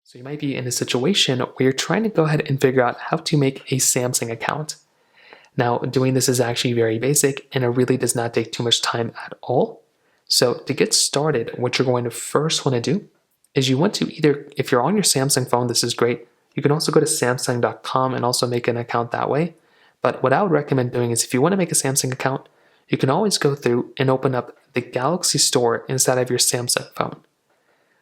So you might be in a situation where you're trying to go ahead and figure out how to make a Samsung account. Now, doing this is actually very basic and it really does not take too much time at all. So to get started, what you're going to first want to do is you want to either, if you're on your Samsung phone, this is great. You can also go to samsung.com and also make an account that way. But what I would recommend doing is if you want to make a Samsung account, you can always go through and open up the Galaxy Store inside of your Samsung phone.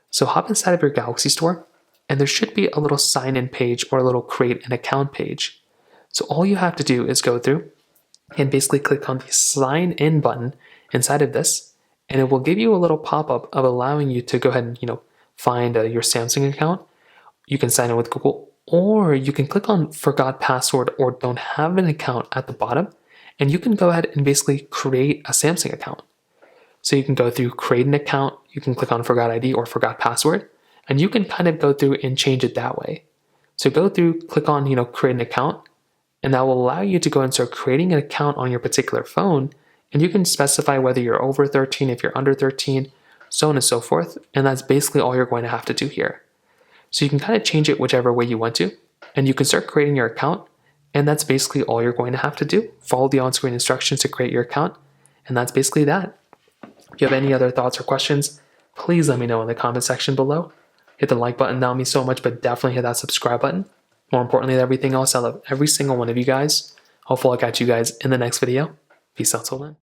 So hop inside of your Galaxy Store, and there should be a little sign-in page or a little create an account page. So all you have to do is go through and basically click on the sign in button inside of this, and it will give you a little pop-up of allowing you to go ahead and find your Samsung account. You can sign in with Google, or you can click on forgot password or don't have an account at the bottom, and you can go ahead and basically create a Samsung account. So you can go through create an account, you can click on forgot ID or forgot password, and you can kind of go through and change it that way. So go through, click on create an account, and that will allow you to go and start creating an account on your particular phone, and you can specify whether you're over 13, if you're under 13, so on and so forth, and that's basically all you're going to have to do here. So you can kind of change it whichever way you want to, and you can start creating your account, and that's basically all you're going to have to do. Follow the on-screen instructions to create your account, and that's basically that. If you have any other thoughts or questions, please let me know in the comment section below. Hit the like button, that would mean so much, but definitely hit that subscribe button. More importantly than everything else, I love every single one of you guys. Hopefully I'll catch you guys in the next video. Peace out till then.